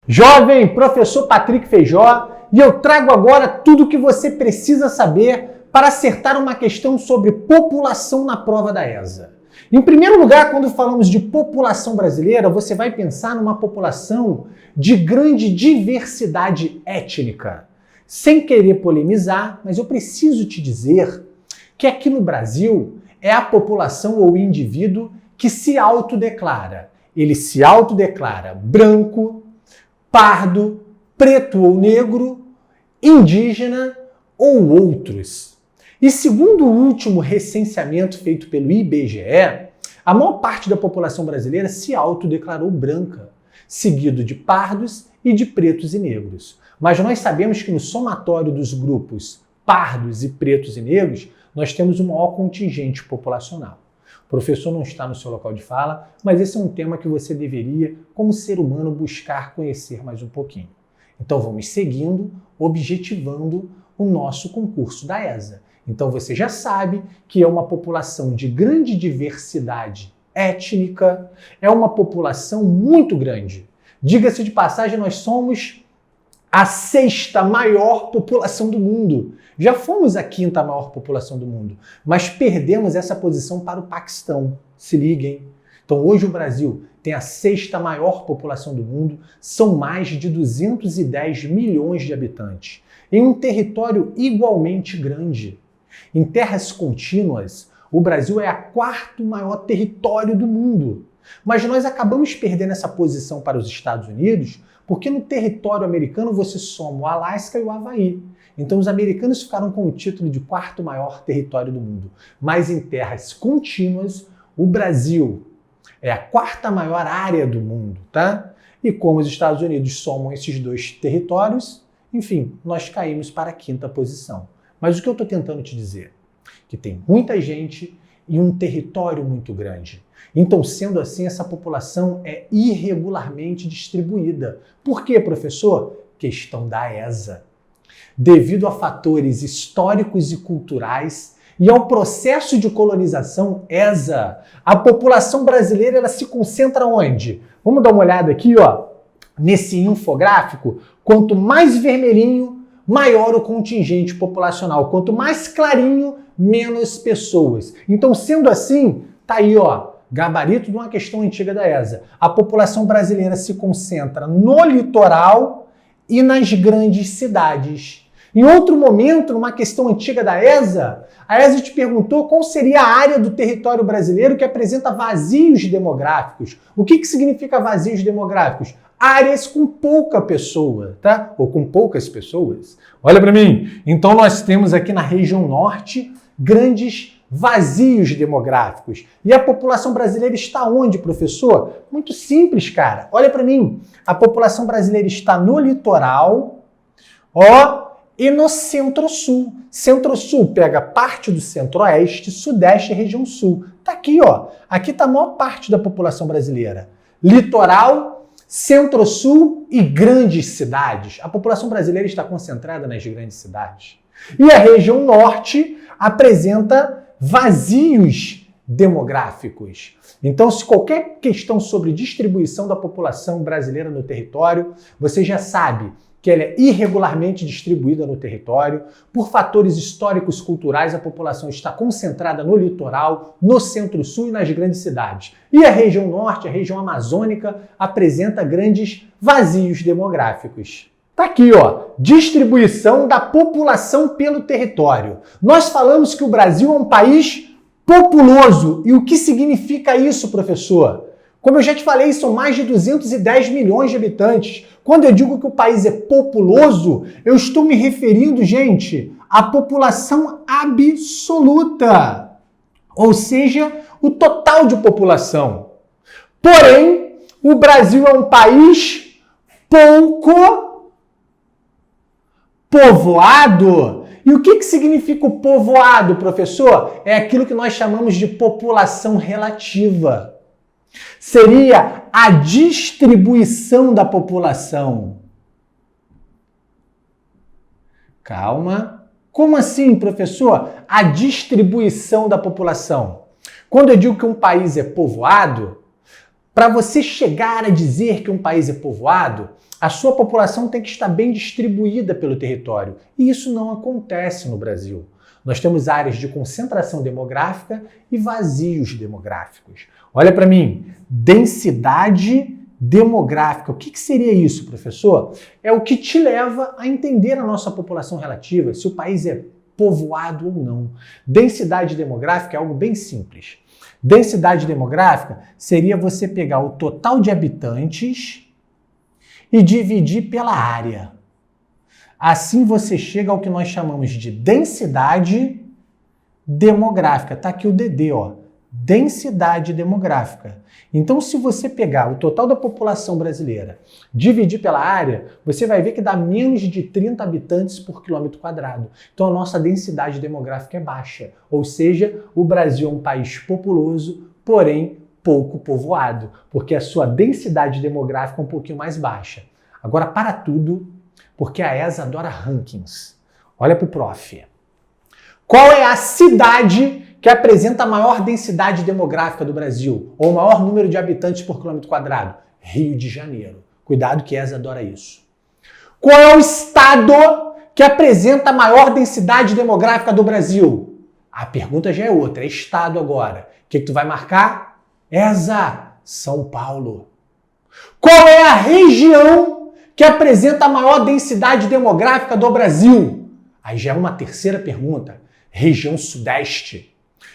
Jovem, professor Patrick Feijó, e eu trago agora tudo o que você precisa saber para acertar uma questão sobre população na prova da ESA. Em primeiro lugar, quando falamos de população brasileira, você vai pensar numa população de grande diversidade étnica. Sem querer polemizar, mas eu preciso te dizer que aqui no Brasil é a população ou o indivíduo que se autodeclara. Ele se autodeclara branco, pardo, preto ou negro, indígena ou outros. E segundo o último recenseamento feito pelo IBGE, a maior parte da população brasileira se autodeclarou branca, seguido de pardos e de pretos e negros. Mas nós sabemos que no somatório dos grupos pardos e pretos e negros, nós temos o maior contingente populacional. O professor não está no seu local de fala, mas esse é um tema que você deveria, como ser humano, buscar conhecer mais um pouquinho. Então vamos seguindo, objetivando o nosso concurso da ESA. Então você já sabe que é uma população de grande diversidade étnica, é uma população muito grande. Diga-se de passagem, nós somos a 6ª maior população do mundo. Já fomos a 5ª maior população do mundo, mas perdemos essa posição para o Paquistão. Se liguem. Então hoje o Brasil tem a 6ª maior população do mundo, são mais de 210 milhões de habitantes, em um território igualmente grande. Em terras contínuas, o Brasil é a 4º maior território do mundo. Mas nós acabamos perdendo essa posição para os Estados Unidos porque no território americano você soma o Alasca e o Havaí. Então os americanos ficaram com o título de 4º maior território do mundo. Mas em terras contínuas, o Brasil é a 4ª maior área do mundo, tá? E como os Estados Unidos somam esses dois territórios, enfim, nós caímos para a 5ª posição. Mas o que eu estou tentando te dizer? Que tem muita gente e um território muito grande. Então, sendo assim, essa população é irregularmente distribuída. Por quê, professor? Questão da ESA. Devido a fatores históricos e culturais e ao processo de colonização ESA, a população brasileira ela se concentra onde? Vamos dar uma olhada aqui, ó, nesse infográfico. Quanto mais vermelhinho, maior o contingente populacional. Quanto mais clarinho, menos pessoas. Então, sendo assim, tá aí, ó, gabarito de uma questão antiga da ESA. A população brasileira se concentra no litoral e nas grandes cidades. Em outro momento, numa questão antiga da ESA, a ESA te perguntou qual seria a área do território brasileiro que apresenta vazios demográficos. O que significa vazios demográficos? Áreas com pouca pessoa, tá? Ou com poucas pessoas. Olha para mim. Então nós temos aqui na região norte grandes vazios demográficos. E a população brasileira está onde, professor? Muito simples, cara. Olha para mim. A população brasileira está no litoral, ó, e no centro-sul. Centro-sul pega parte do centro-oeste, sudeste e região sul. Tá aqui, ó. Aqui está a maior parte da população brasileira. Litoral, centro-sul e grandes cidades. A população brasileira está concentrada nas grandes cidades. E a região norte apresenta vazios demográficos. Então, se qualquer questão sobre distribuição da população brasileira no território, você já sabe que ela é irregularmente distribuída no território. Por fatores históricos culturais, a população está concentrada no litoral, no centro-sul e nas grandes cidades. E a região norte, a região amazônica, apresenta grandes vazios demográficos. Tá aqui, ó, distribuição da população pelo território. Nós falamos que o Brasil é um país populoso. E o que significa isso, professor? Como eu já te falei, são mais de 210 milhões de habitantes. Quando eu digo que o país é populoso, eu estou me referindo, gente, à população absoluta. Ou seja, o total de população. Porém, o Brasil é um país pouco povoado. E o que significa o povoado, professor? É aquilo que nós chamamos de população relativa. Seria a distribuição da população. Calma. Como assim, professor? A distribuição da população. Quando eu digo que um país é povoado, Para você chegar a dizer que um país é povoado, a sua população tem que estar bem distribuída pelo território. E isso não acontece no Brasil. Nós temos áreas de concentração demográfica e vazios demográficos. Olha para mim, densidade demográfica. O que seria isso, professor? É o que te leva a entender a nossa população relativa, se o país é povoado ou não. Densidade demográfica é algo bem simples. Densidade demográfica seria você pegar o total de habitantes e dividir pela área. Assim você chega ao que nós chamamos de densidade demográfica. Tá aqui o DD, ó. Densidade demográfica. Então, se você pegar o total da população brasileira, dividir pela área, você vai ver que dá menos de 30 habitantes por quilômetro quadrado. Então, a nossa densidade demográfica é baixa. Ou seja, o Brasil é um país populoso, porém pouco povoado, porque a sua densidade demográfica é um pouquinho mais baixa. Agora, para tudo, porque a ESA adora rankings. Olha para o prof. Qual é a cidade que apresenta a maior densidade demográfica do Brasil, ou o maior número de habitantes por quilômetro quadrado? Rio de Janeiro. Cuidado que ESA adora isso. Qual é o estado que apresenta a maior densidade demográfica do Brasil? A pergunta já é outra, é estado agora. O que tu vai marcar? ESA, São Paulo. Qual é a região que apresenta a maior densidade demográfica do Brasil? Aí já é uma terceira pergunta. Região Sudeste.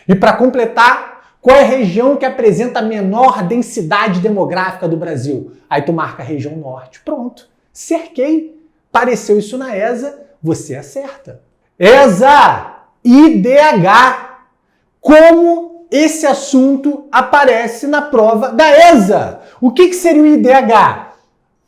E para completar, qual é a região que apresenta a menor densidade demográfica do Brasil? Aí tu marca a região Norte. Pronto. Cerquei. Apareceu isso na ESA, você acerta. ESA, IDH. Como esse assunto aparece na prova da ESA? O que seria o IDH?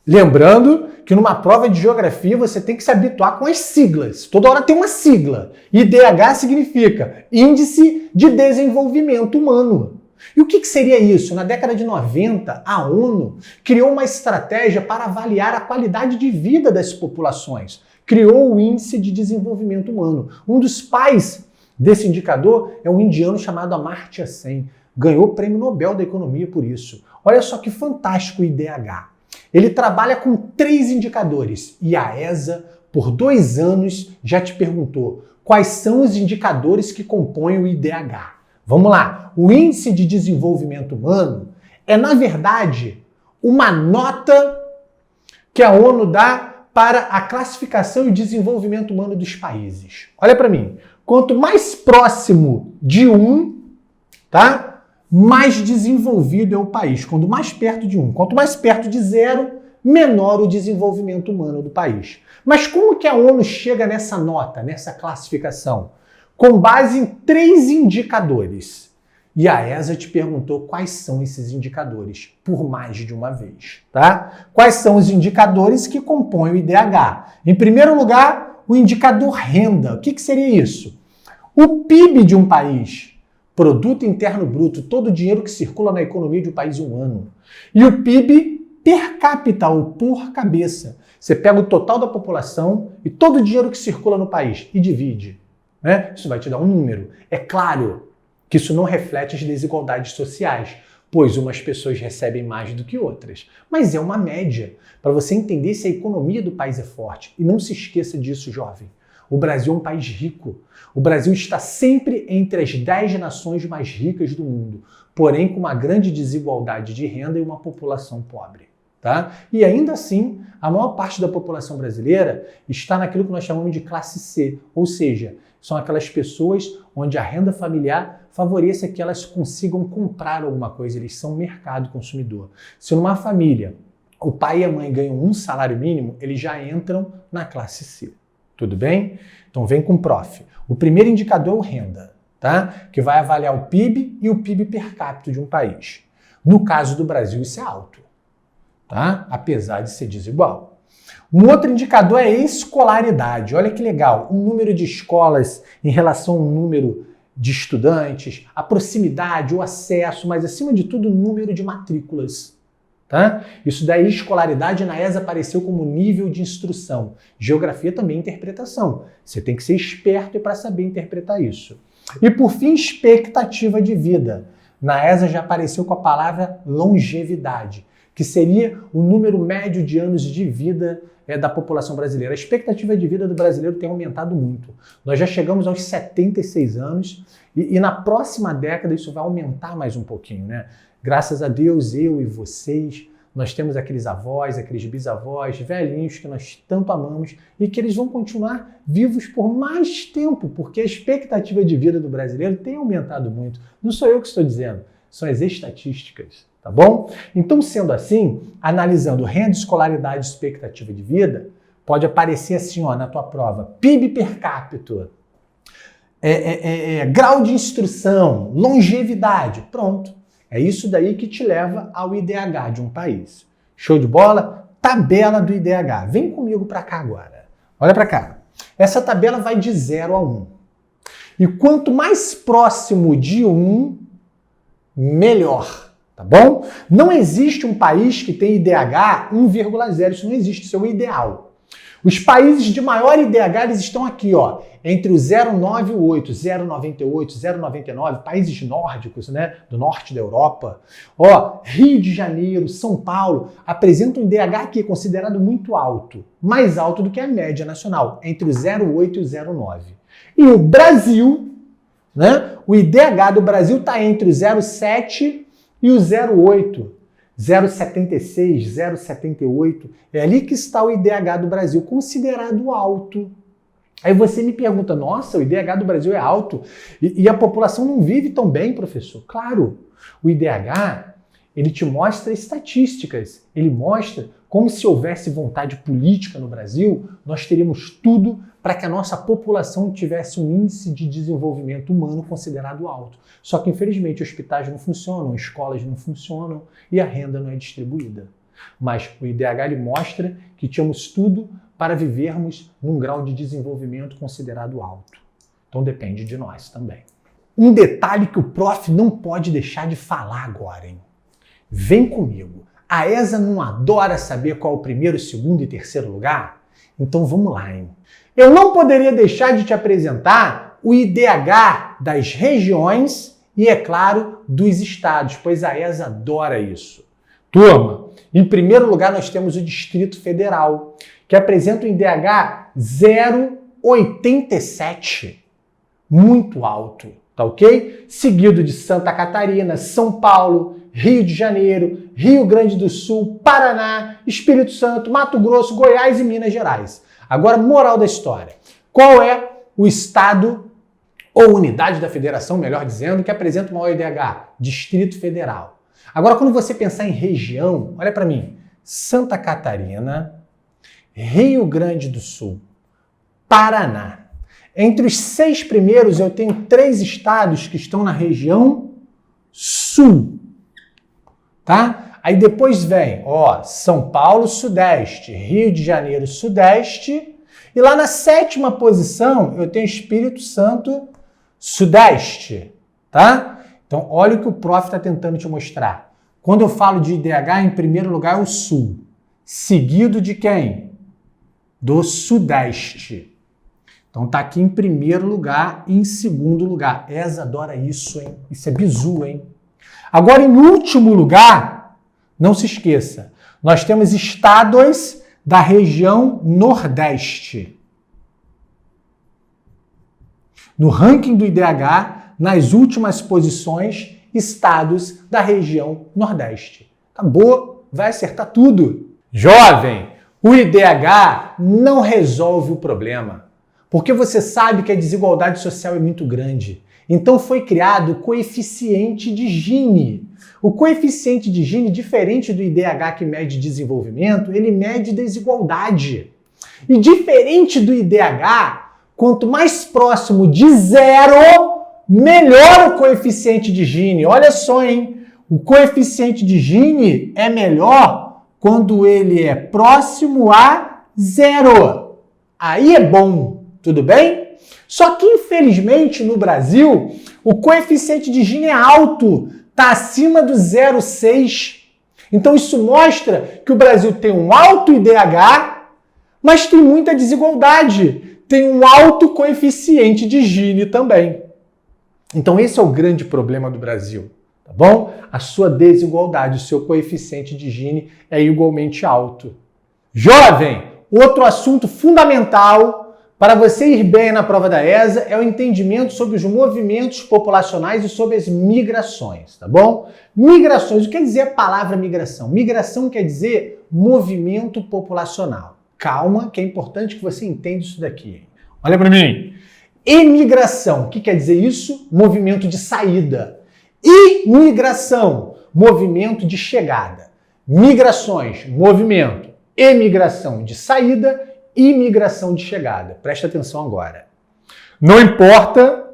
Lembrando que numa prova de geografia você tem que se habituar com as siglas. Toda hora tem uma sigla. IDH significa Índice de Desenvolvimento Humano. E o que seria isso? Na década de 90, a ONU criou uma estratégia para avaliar a qualidade de vida das populações. Criou o Índice de Desenvolvimento Humano. Um dos pais desse indicador é um indiano chamado Amartya Sen. Ganhou o Prêmio Nobel da Economia por isso. Olha só que fantástico o IDH. Ele trabalha com 3 indicadores e a ESA, por 2 anos, já te perguntou quais são os indicadores que compõem o IDH. Vamos lá, o Índice de Desenvolvimento Humano é, na verdade, uma nota que a ONU dá para a classificação e desenvolvimento humano dos países. Olha para mim, quanto mais próximo de 1, tá? Mais desenvolvido é o país. Quanto mais perto de 1, quanto mais perto de 0, menor o desenvolvimento humano do país. Mas como que a ONU chega nessa nota, nessa classificação? Com base em 3 indicadores. E a ESA te perguntou quais são esses indicadores, por mais de uma vez, tá? Quais são os indicadores que compõem o IDH? Em primeiro lugar, o indicador renda. O que seria isso? O PIB de um país. Produto Interno Bruto, todo o dinheiro que circula na economia de um país em um ano. E o PIB per capita, ou por cabeça. Você pega o total da população e todo o dinheiro que circula no país e divide. Né? Isso vai te dar um número. É claro que isso não reflete as desigualdades sociais, pois umas pessoas recebem mais do que outras. Mas é uma média, para você entender se a economia do país é forte. E não se esqueça disso, jovem. O Brasil é um país rico. O Brasil está sempre entre as 10 nações mais ricas do mundo, porém com uma grande desigualdade de renda e uma população pobre. Tá? E ainda assim, a maior parte da população brasileira está naquilo que nós chamamos de classe C, ou seja, são aquelas pessoas onde a renda familiar favoreça que elas consigam comprar alguma coisa, eles são mercado consumidor. Se numa família o pai e a mãe ganham um salário mínimo, eles já entram na classe C. Tudo bem? Então vem com o prof. O primeiro indicador é o renda, tá? Que vai avaliar o PIB e o PIB per capita de um país. No caso do Brasil, isso é alto, tá? Apesar de ser desigual. Um outro indicador é a escolaridade. Olha que legal, o número de escolas em relação ao número de estudantes, a proximidade, o acesso, mas acima de tudo o número de matrículas. Tá? Isso daí, escolaridade na ESA apareceu como nível de instrução. Geografia também é interpretação. Você tem que ser esperto para saber interpretar isso. E por fim, expectativa de vida. Na ESA já apareceu com a palavra longevidade, que seria o número médio de anos de vida da população brasileira. A expectativa de vida do brasileiro tem aumentado muito. Nós já chegamos aos 76 anos e na próxima década isso vai aumentar mais um pouquinho, né? Graças a Deus, eu e vocês, nós temos aqueles avós, aqueles bisavós, velhinhos que nós tanto amamos e que eles vão continuar vivos por mais tempo, porque a expectativa de vida do brasileiro tem aumentado muito. Não sou eu que estou dizendo, são as estatísticas, tá bom? Então, sendo assim, analisando renda, escolaridade e expectativa de vida, pode aparecer assim, ó, na tua prova, PIB per capita, grau de instrução, longevidade, pronto. É isso daí que te leva ao IDH de um país. Show de bola? Tabela do IDH. Vem comigo para cá agora. Olha para cá. Essa tabela vai de 0 a 1. E quanto mais próximo de 1, melhor. Tá bom? Não existe um país que tem IDH 1,0. Isso não existe. Isso é o ideal. Os países de maior IDH eles estão aqui, ó, entre o 0,9 e o 8, 0,98, 0,99, países nórdicos, né, do norte da Europa. Ó, Rio de Janeiro, São Paulo apresentam um IDH aqui considerado muito alto, mais alto do que a média nacional, entre o 0,8 e o 0,9. E o Brasil, né, o IDH do Brasil está entre o 0,7 e o 0,8. 0,76, 0,78, é ali que está o IDH do Brasil, considerado alto. Aí você me pergunta, nossa, o IDH do Brasil é alto e a população não vive tão bem, professor? Claro, o IDH, ele te mostra estatísticas, ele mostra como se houvesse vontade política no Brasil, nós teríamos tudo para que a nossa população tivesse um índice de desenvolvimento humano considerado alto. Só que, infelizmente, hospitais não funcionam, escolas não funcionam e a renda não é distribuída. Mas o IDH ele mostra que tínhamos tudo para vivermos num grau de desenvolvimento considerado alto. Então depende de nós também. Um detalhe que o prof não pode deixar de falar agora, hein? Vem comigo. A ESA não adora saber qual é o primeiro, segundo e terceiro lugar? Então vamos lá, hein? Eu não poderia deixar de te apresentar o IDH das regiões e, é claro, dos estados, pois a ESA adora isso. Turma, em primeiro lugar nós temos o Distrito Federal, que apresenta um IDH 0,87, muito alto, tá ok? Seguido de Santa Catarina, São Paulo, Rio de Janeiro, Rio Grande do Sul, Paraná, Espírito Santo, Mato Grosso, Goiás e Minas Gerais. Agora, moral da história. Qual é o estado ou unidade da federação, melhor dizendo, que apresenta o maior IDH? Distrito Federal. Agora, quando você pensar em região, olha para mim, Santa Catarina, Rio Grande do Sul, Paraná. Entre os 6 primeiros, eu tenho 3 estados que estão na região sul, tá? Aí depois vem, ó, São Paulo, Sudeste, Rio de Janeiro, Sudeste, e lá na 7ª posição, eu tenho Espírito Santo, Sudeste, tá? Então, olha o que o prof está tentando te mostrar. Quando eu falo de IDH, em primeiro lugar é o Sul, seguido de quem? Do Sudeste. Então tá aqui em primeiro lugar e em segundo lugar. ESA adora isso, hein? Isso é bizu, hein? Agora, em último lugar, não se esqueça, nós temos estados da região Nordeste. No ranking do IDH, nas últimas posições, estados da região Nordeste. Acabou, vai acertar tudo. Jovem, o IDH não resolve o problema, porque você sabe que a desigualdade social é muito grande. Então foi criado o coeficiente de Gini. O coeficiente de Gini, diferente do IDH que mede desenvolvimento, ele mede desigualdade. E diferente do IDH, quanto mais próximo de 0, melhor o coeficiente de Gini. Olha só, hein? O coeficiente de Gini é melhor quando ele é próximo a 0. Aí é bom, tudo bem? Só que, infelizmente, no Brasil, o coeficiente de Gini é alto, está acima do 0,6. Então isso mostra que o Brasil tem um alto IDH, mas tem muita desigualdade. Tem um alto coeficiente de Gini também. Então esse é o grande problema do Brasil, tá bom? A sua desigualdade, o seu coeficiente de Gini é igualmente alto. Jovem, outro assunto fundamental para você ir bem na prova da ESA é o entendimento sobre os movimentos populacionais e sobre as migrações, tá bom? Migrações, o que quer dizer a palavra migração? Migração quer dizer movimento populacional. Calma, que é importante que você entenda isso daqui. Olha para mim. Emigração, o que quer dizer isso? Movimento de saída. Imigração, movimento de chegada. Migrações, movimento. Emigração de saída. Imigração de chegada. Presta atenção agora. Não importa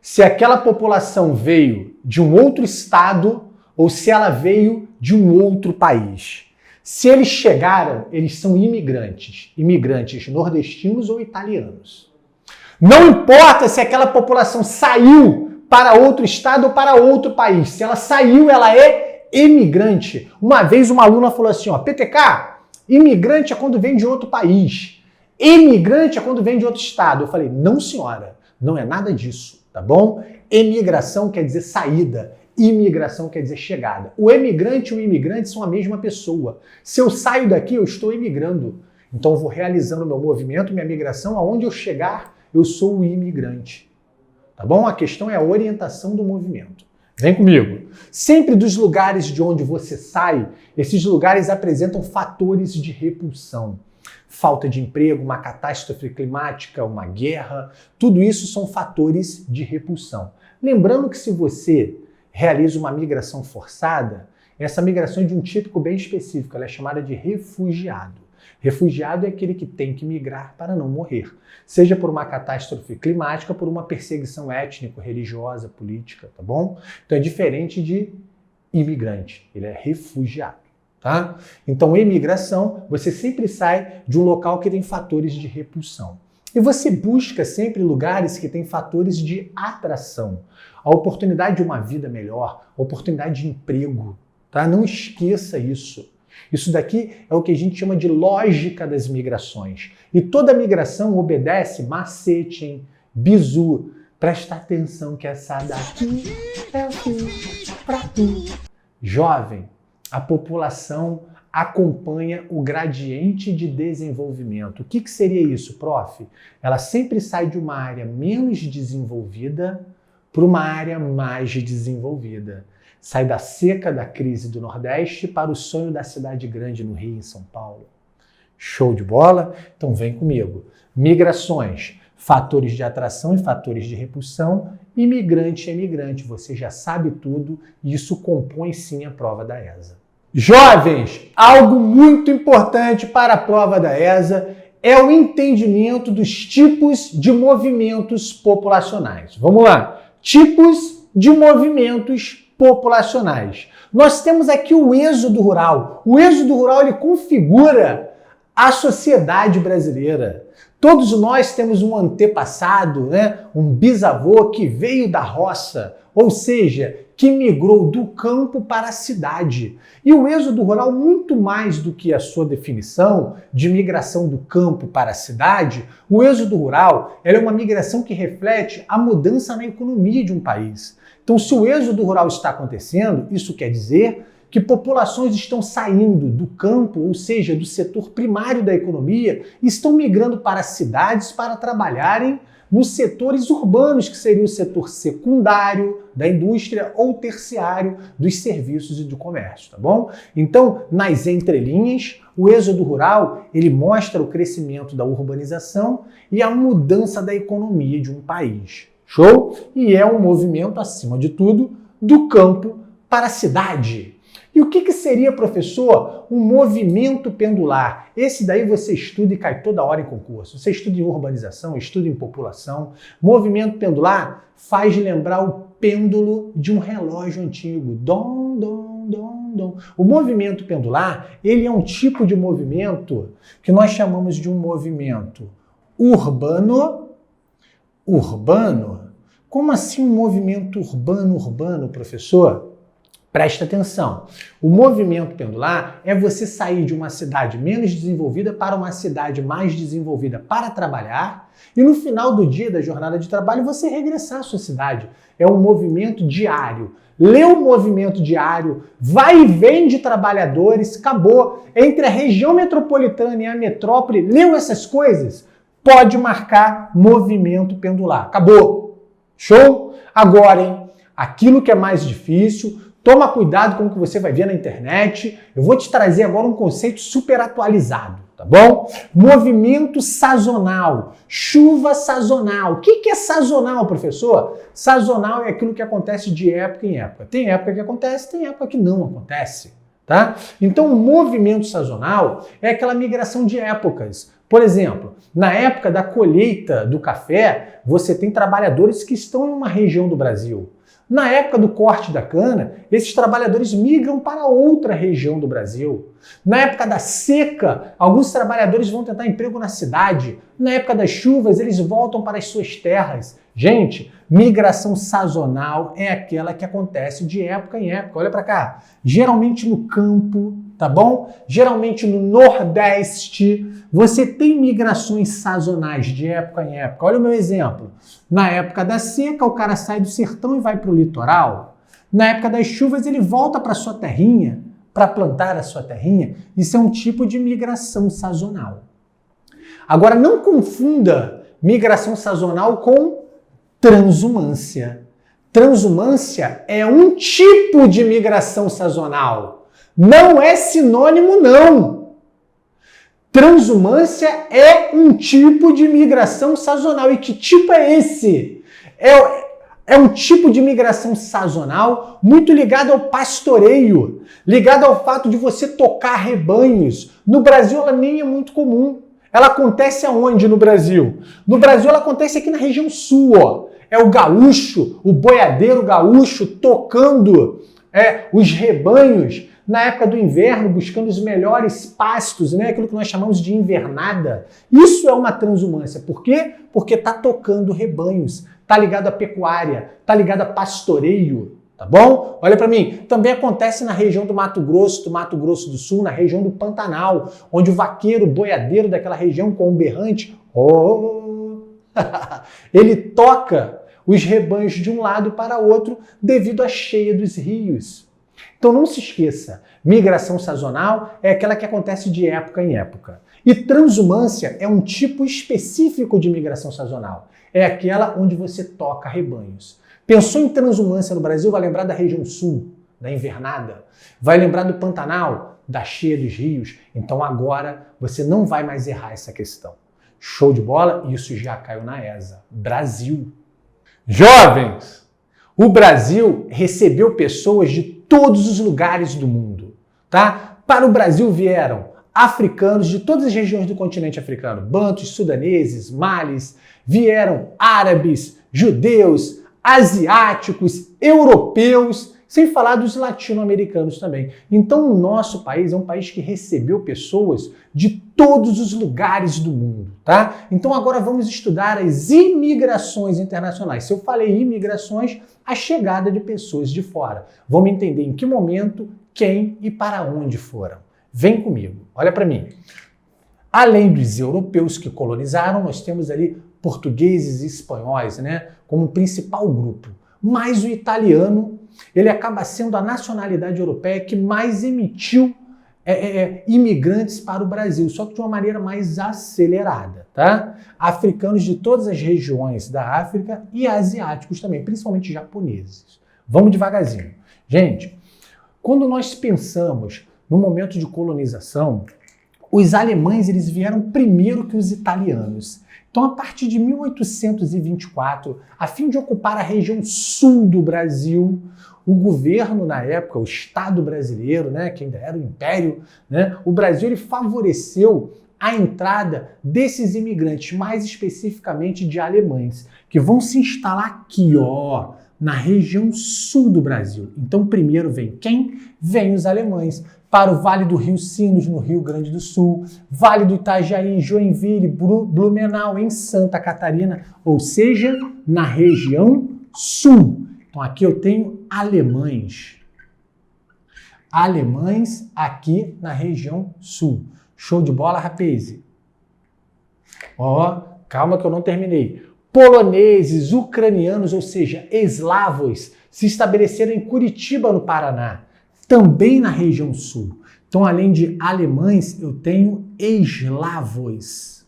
se aquela população veio de um outro estado ou se ela veio de um outro país. Se eles chegaram, eles são imigrantes. Imigrantes nordestinos ou italianos. Não importa se aquela população saiu para outro estado ou para outro país. Se ela saiu, ela é imigrante. Uma vez uma aluna falou assim, ó, PTK, imigrante é quando vem de outro país. Imigrante é quando vem de outro estado. Eu falei, não senhora, não é nada disso, tá bom? Emigração quer dizer saída, imigração quer dizer chegada. O emigrante e o imigrante são a mesma pessoa. Se eu saio daqui, eu estou imigrando. Então eu vou realizando meu movimento, minha migração, aonde eu chegar, eu sou o imigrante. Tá bom? A questão é a orientação do movimento. Vem comigo. Sempre dos lugares de onde você sai, esses lugares apresentam fatores de repulsão. Falta de emprego, uma catástrofe climática, uma guerra, tudo isso são fatores de repulsão. Lembrando que se você realiza uma migração forçada, essa migração é de um típico bem específico, ela é chamada de refugiado. Refugiado é aquele que tem que migrar para não morrer, seja por uma catástrofe climática, por uma perseguição étnico-religiosa, política, tá bom? Então é diferente de imigrante, ele é refugiado. Tá? Então, emigração, você sempre sai de um local que tem fatores de repulsão. E você busca sempre lugares que têm fatores de atração. A oportunidade de uma vida melhor, a oportunidade de emprego. Tá? Não esqueça isso. Isso daqui é o que a gente chama de lógica das migrações. E toda migração obedece macete, hein? Bizu. Presta atenção que essa daqui é o que pra tu. Jovem, a população acompanha o gradiente de desenvolvimento. O que seria isso, prof? Ela sempre sai de uma área menos desenvolvida para uma área mais desenvolvida. Sai da seca da crise do Nordeste para o sonho da cidade grande no Rio, em São Paulo. Show de bola? Então vem comigo. Migrações, fatores de atração e fatores de repulsão. Imigrante é imigrante, você já sabe tudo e isso compõe sim a prova da ESA. Jovens, algo muito importante para a prova da ESA é o entendimento dos tipos de movimentos populacionais. Vamos lá. Tipos de movimentos populacionais. Nós temos aqui o êxodo rural. O êxodo rural ele configura a sociedade brasileira. Todos nós temos um antepassado, um bisavô que veio da roça, ou seja, que migrou do campo para a cidade. E o êxodo rural, muito mais do que a sua definição de migração do campo para a cidade, o êxodo rural é uma migração que reflete a mudança na economia de um país. Então, se o êxodo rural está acontecendo, isso quer dizer que populações estão saindo do campo, ou seja, do setor primário da economia, e estão migrando para as cidades para trabalharem nos setores urbanos, que seria o setor secundário da indústria ou terciário dos serviços e do comércio, tá bom? Então, nas entrelinhas, o êxodo rural, ele mostra o crescimento da urbanização e a mudança da economia de um país. Show? E é um movimento, acima de tudo, do campo para a cidade. E o que seria, professor, um movimento pendular? Esse daí você estuda e cai toda hora em concurso. Você estuda em urbanização, estuda em população. Movimento pendular faz lembrar o pêndulo de um relógio antigo. Dom, dom, dom, dom. O movimento pendular, ele é um tipo de movimento que nós chamamos de um movimento urbano. Urbano? Como assim um movimento urbano, professor? Presta atenção. O movimento pendular é você sair de uma cidade menos desenvolvida para uma cidade mais desenvolvida para trabalhar e no final do dia da jornada de trabalho você regressar à sua cidade. É um movimento diário. lê o movimento diário, vai e vem de trabalhadores, acabou. Entre a região metropolitana e a metrópole, leu essas coisas? Pode marcar movimento pendular. Acabou. Show? Agora, hein? Aquilo que é mais difícil, toma cuidado com o que você vai ver na internet. Eu vou te trazer agora um conceito super atualizado, tá bom? Movimento sazonal, chuva sazonal. O que é sazonal, professor? Sazonal é aquilo que acontece de época em época. Tem época que acontece, tem época que não acontece, tá? Então, o movimento sazonal é aquela migração de épocas. Por exemplo, na época da colheita do café, você tem trabalhadores que estão em uma região do Brasil. Na época do corte da cana, esses trabalhadores migram para outra região do Brasil. Na época da seca, alguns trabalhadores vão tentar emprego na cidade. Na época das chuvas, eles voltam para as suas terras. Gente, migração sazonal é aquela que acontece de época em época. Olha para cá. Geralmente no campo, tá bom? Geralmente no Nordeste, você tem migrações sazonais de época em época. Olha o meu exemplo. Na época da seca, o cara sai do sertão e vai para o litoral. Na época das chuvas, ele volta para sua terrinha, para plantar a sua terrinha. Isso é um tipo de migração sazonal. Agora, não confunda migração sazonal com transumância. Transumância é um tipo de migração sazonal. Não é sinônimo, não. Transumância é um tipo de migração sazonal. E que tipo é esse? É um tipo de migração sazonal muito ligado ao pastoreio, ligado ao fato de você tocar rebanhos. No Brasil, ela nem é muito comum. Ela acontece aonde no Brasil? No Brasil, ela acontece aqui na região sul, ó. É o gaúcho, o boiadeiro gaúcho tocando os rebanhos na época do inverno, buscando os melhores pastos, né? Aquilo que nós chamamos de invernada. Isso é uma transumância. Por quê? Porque está tocando rebanhos, está ligado à pecuária, está ligado a pastoreio, tá bom? Olha para mim, também acontece na região do Mato Grosso do Sul, na região do Pantanal, onde o vaqueiro, o boiadeiro daquela região com o berrante, ele toca os rebanhos de um lado para outro devido à cheia dos rios. Então não se esqueça, migração sazonal é aquela que acontece de época em época. E transumância é um tipo específico de migração sazonal. É aquela onde você toca rebanhos. Pensou em transumância no Brasil, vai lembrar da região sul, da invernada. Vai lembrar do Pantanal, da cheia dos rios. Então agora você não vai mais errar essa questão. Show de bola? Isso já caiu na ESA. Brasil. Jovens, o Brasil recebeu pessoas de todos os lugares do mundo, tá? Para o Brasil vieram africanos de todas as regiões do continente africano, bantus, sudaneses, malis, vieram árabes, judeus, asiáticos, europeus, sem falar dos latino-americanos também. Então o nosso país é um país que recebeu pessoas de todos os lugares do mundo, tá? Então agora vamos estudar as imigrações internacionais. Se eu falei imigrações, a chegada de pessoas de fora. Vamos entender em que momento, quem e para onde foram. Vem comigo, olha para mim. Além dos europeus que colonizaram, nós temos ali portugueses e espanhóis, né, como principal grupo. Mas o italiano, ele acaba sendo a nacionalidade europeia que mais emitiu imigrantes para o Brasil, só que de uma maneira mais acelerada, tá? Africanos de todas as regiões da África e asiáticos também, principalmente japoneses. Vamos devagarzinho. Gente, quando nós pensamos no momento de colonização, os alemães eles vieram primeiro que os italianos. Então, a partir de 1824, a fim de ocupar a região sul do Brasil, o governo na época, o Estado brasileiro, né, que ainda era o Império, né, o Brasil ele favoreceu a entrada desses imigrantes, mais especificamente de alemães, que vão se instalar aqui, ó, na região sul do Brasil. Então, primeiro vem quem? Vem os alemães. Para o Vale do Rio Sinos, no Rio Grande do Sul, Vale do Itajaí, Joinville, Blumenau, em Santa Catarina, ou seja, na região sul. Então aqui eu tenho alemães. Alemães aqui na região sul. Show de bola, rapaz? Ó, calma que eu não terminei. Poloneses, ucranianos, ou seja, eslavos, se estabeleceram em Curitiba, no Paraná, também na região sul. Então, além de alemães, eu tenho eslavos.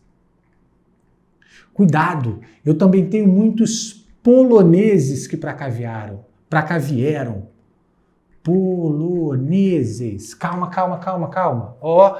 Cuidado, eu também tenho muitos poloneses que para cá vieram. Poloneses. Calma. Ó,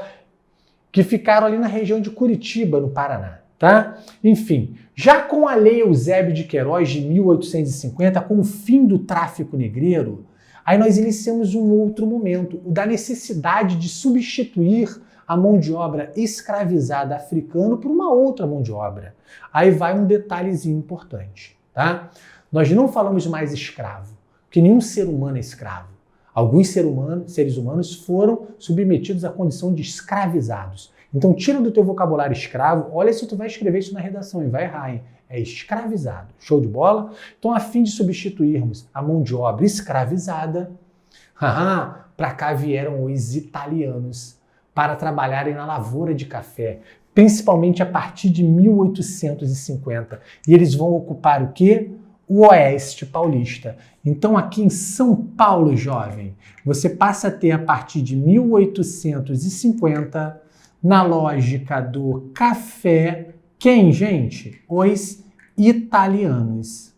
que ficaram ali na região de Curitiba, no Paraná, tá? Enfim, já com a Lei Eusébio de Queiroz de 1850, com o fim do tráfico negreiro, aí nós iniciamos um outro momento, o da necessidade de substituir a mão de obra escravizada africana por uma outra mão de obra. Aí vai um detalhezinho importante, tá? Nós não falamos mais escravo, porque nenhum ser humano é escravo. Alguns seres humanos foram submetidos à condição de escravizados. Então tira do teu vocabulário escravo, olha se tu vai escrever isso na redação e vai errar, hein? É escravizado. Show de bola? Então, a fim de substituirmos a mão de obra escravizada, para cá vieram os italianos para trabalharem na lavoura de café, principalmente a partir de 1850. E eles vão ocupar o quê? O Oeste Paulista. Então, aqui em São Paulo, jovem, você passa a ter, a partir de 1850, na lógica do café, quem, gente? Os italianos.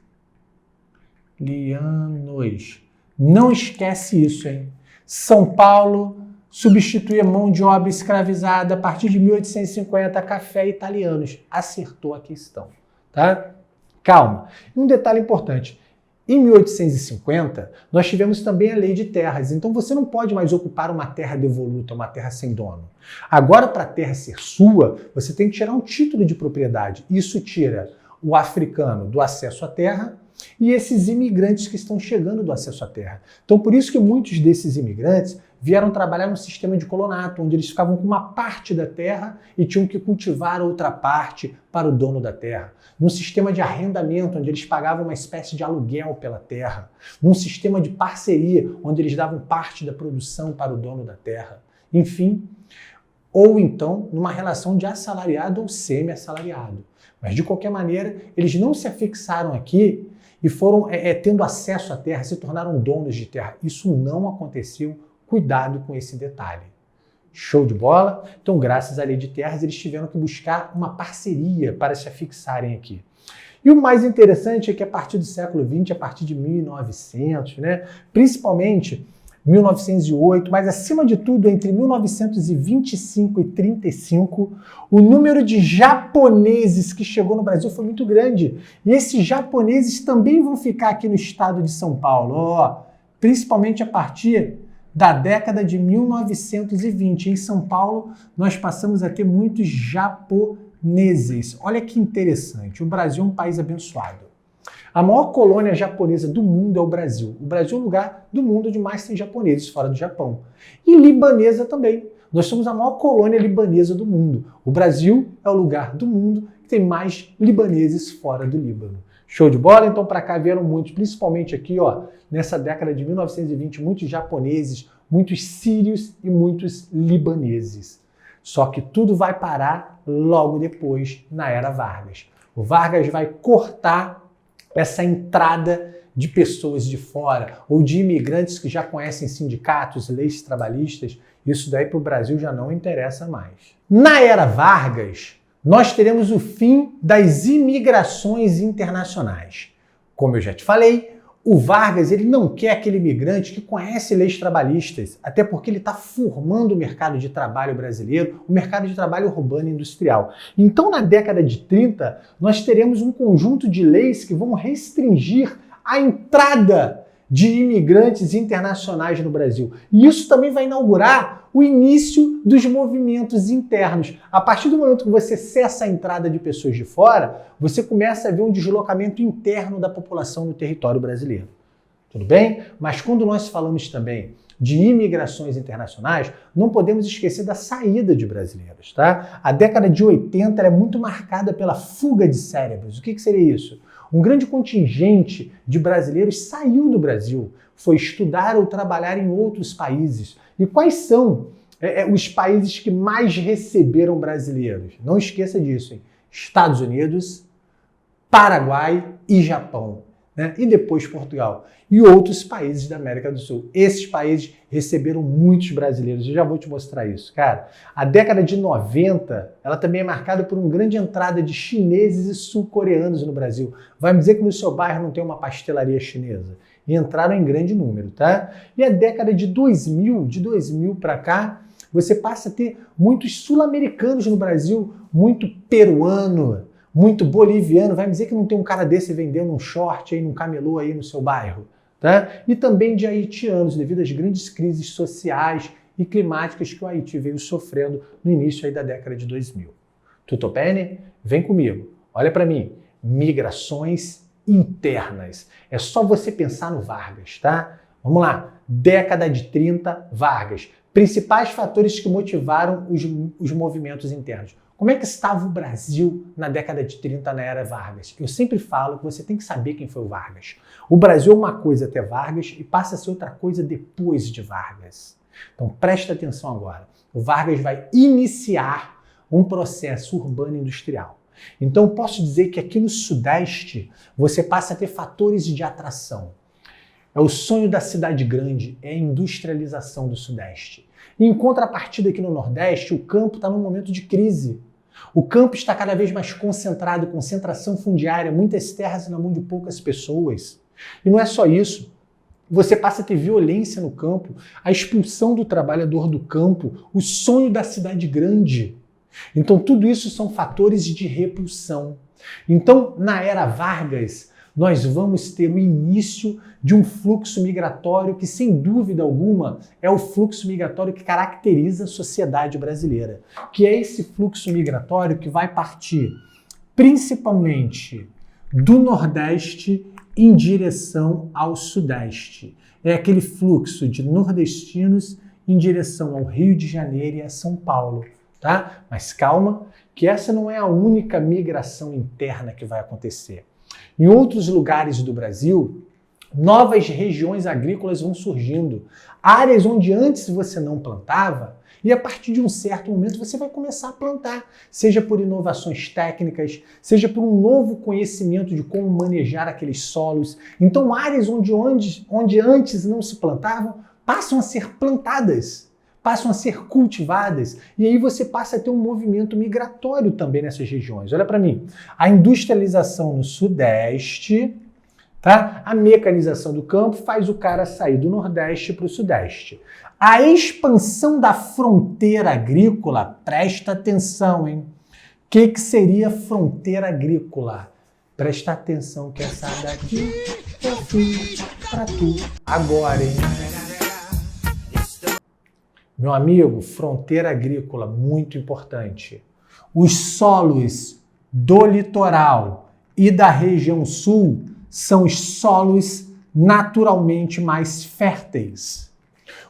Não esquece isso, hein? São Paulo substitui a mão de obra escravizada a partir de 1850, café italianos. Acertou a questão, tá? Calma. Um detalhe importante. Em 1850, nós tivemos também a lei de terras. Então você não pode mais ocupar uma terra devoluta, uma terra sem dono. Agora, para a terra ser sua, você tem que tirar um título de propriedade. Isso tira o africano do acesso à terra e esses imigrantes que estão chegando do acesso à terra. Então, por isso que muitos desses imigrantes vieram trabalhar no sistema de colonato, onde eles ficavam com uma parte da terra e tinham que cultivar outra parte para o dono da terra. Num sistema de arrendamento, onde eles pagavam uma espécie de aluguel pela terra. Num sistema de parceria, onde eles davam parte da produção para o dono da terra. Enfim, ou então numa relação de assalariado ou semi-assalariado. Mas, de qualquer maneira, eles não se afixaram aqui e foram tendo acesso à terra, se tornaram donos de terra. Isso não aconteceu. Cuidado com esse detalhe. Show de bola? Então, graças à lei de terras, eles tiveram que buscar uma parceria para se afixarem aqui. E o mais interessante é que a partir do século XX, a partir de 1900, né, principalmente 1908, mas acima de tudo entre 1925 e 35, o número de japoneses que chegou no Brasil foi muito grande. E esses japoneses também vão ficar aqui no estado de São Paulo, ó, principalmente a partir da década de 1920. Em São Paulo, nós passamos a ter muitos japoneses. Olha que interessante, o Brasil é um país abençoado. A maior colônia japonesa do mundo é o Brasil. O Brasil é o lugar do mundo onde mais tem japoneses, fora do Japão. E libanesa também. Nós somos a maior colônia libanesa do mundo. O Brasil é o lugar do mundo que tem mais libaneses fora do Líbano. Show de bola? Então, para cá vieram muitos, principalmente aqui, ó, nessa década de 1920, muitos japoneses, muitos sírios e muitos libaneses. Só que tudo vai parar logo depois, na Era Vargas. O Vargas vai cortar essa entrada de pessoas de fora ou de imigrantes que já conhecem sindicatos, leis trabalhistas. Isso daí para o Brasil já não interessa mais. Na Era Vargas, nós teremos o fim das imigrações internacionais. Como eu já te falei, o Vargas ele não quer aquele imigrante que conhece leis trabalhistas, até porque ele está formando o mercado de trabalho brasileiro, o mercado de trabalho urbano e industrial. Então, na década de 30, nós teremos um conjunto de leis que vão restringir a entrada de imigrantes internacionais no Brasil. E isso também vai inaugurar o início dos movimentos internos. A partir do momento que você cessa a entrada de pessoas de fora, você começa a ver um deslocamento interno da população no território brasileiro. Tudo bem? Mas quando nós falamos também de imigrações internacionais, não podemos esquecer da saída de brasileiros, tá? A década de 80 é muito marcada pela fuga de cérebros. O que seria isso? Um grande contingente de brasileiros saiu do Brasil, foi estudar ou trabalhar em outros países. E quais são os países que mais receberam brasileiros? Não esqueça disso, hein? Estados Unidos, Paraguai e Japão. né? E depois Portugal e outros países da América do Sul. Esses países receberam muitos brasileiros. Eu já vou te mostrar isso, cara. A década de 90, ela também é marcada por uma grande entrada de chineses e sul-coreanos no Brasil. Vai me dizer que no seu bairro não tem uma pastelaria chinesa? E entraram em grande número, tá? E a década de 2000 para cá, você passa a ter muitos sul-americanos no Brasil, muito peruano, muito boliviano. Vai me dizer que não tem um cara desse vendendo um short aí num camelô aí no seu bairro, tá? E também de haitianos, devido às grandes crises sociais e climáticas que o Haiti veio sofrendo no início aí da década de 2000. Tutto bene? Vem comigo. Olha para mim. Migrações internas. É só você pensar no Vargas, tá? Vamos lá. Década de 30, Vargas. Principais fatores que motivaram os movimentos internos. Como é que estava o Brasil na década de 30, na era Vargas? Eu sempre falo que você tem que saber quem foi o Vargas. O Brasil é uma coisa até Vargas e passa a ser outra coisa depois de Vargas. Então presta atenção agora. O Vargas vai iniciar um processo urbano industrial. Então posso dizer que aqui no Sudeste você passa a ter fatores de atração. É o sonho da cidade grande, é a industrialização do Sudeste. E em contrapartida aqui no Nordeste, o campo está num momento de crise. O campo está cada vez mais concentrado, concentração fundiária, muitas terras na mão de poucas pessoas. E não é só isso. Você passa a ter violência no campo, a expulsão do trabalhador do campo, o sonho da cidade grande. Então tudo isso são fatores de repulsão. Então, na era Vargas, nós vamos ter o início de um fluxo migratório que, sem dúvida alguma, é o fluxo migratório que caracteriza a sociedade brasileira, que é esse fluxo migratório que vai partir principalmente do Nordeste em direção ao Sudeste. É aquele fluxo de nordestinos em direção ao Rio de Janeiro e a São Paulo, tá? Mas calma, que essa não é a única migração interna que vai acontecer. Em outros lugares do Brasil, novas regiões agrícolas vão surgindo, áreas onde antes você não plantava, e a partir de um certo momento você vai começar a plantar, seja por inovações técnicas, seja por um novo conhecimento de como manejar aqueles solos. Então áreas onde antes não se plantavam passam a ser plantadas, passam a ser cultivadas, e aí você passa a ter um movimento migratório também nessas regiões. Olha para mim, a industrialização no Sudeste, tá? A mecanização do campo faz o cara sair do Nordeste para o Sudeste. A expansão da fronteira agrícola, presta atenção, hein? O que seria fronteira agrícola? Presta atenção que essa daqui eu fiz para tu agora, hein? Meu amigo, fronteira agrícola, muito importante. Os solos do litoral e da região sul são os solos naturalmente mais férteis.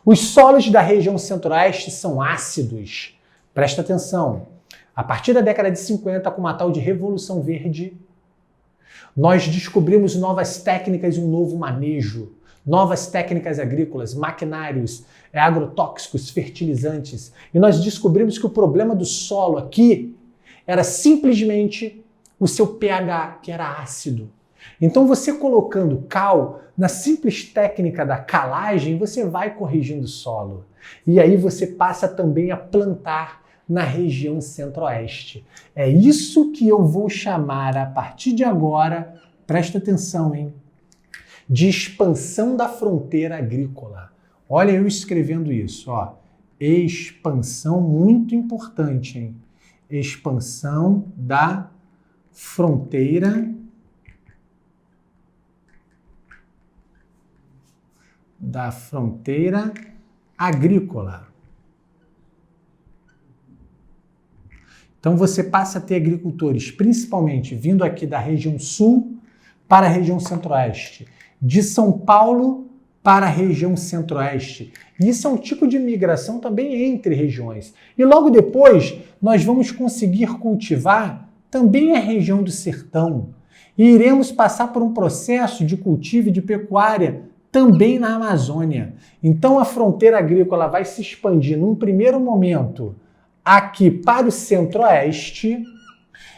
Os solos da região centro-oeste são ácidos. Presta atenção. A partir da década de 50, com uma tal de Revolução Verde, nós descobrimos novas técnicas e um novo manejo. Novas técnicas agrícolas, maquinários, agrotóxicos, fertilizantes. E nós descobrimos que o problema do solo aqui era simplesmente o seu pH, que era ácido. Então você colocando cal, na simples técnica da calagem, você vai corrigindo o solo. E aí você passa também a plantar na região centro-oeste. É isso que eu vou chamar a partir de agora, presta atenção, hein? De expansão da fronteira agrícola. Olha eu escrevendo isso, ó. Expansão, muito importante, hein? Expansão da fronteira agrícola. Então você passa a ter agricultores, principalmente vindo aqui da região sul para a região centro-oeste, de São Paulo para a região centro-oeste. Isso é um tipo de migração também entre regiões. E logo depois nós vamos conseguir cultivar também a região do sertão. E iremos passar por um processo de cultivo e de pecuária também na Amazônia. Então a fronteira agrícola vai se expandir num primeiro momento aqui para o centro-oeste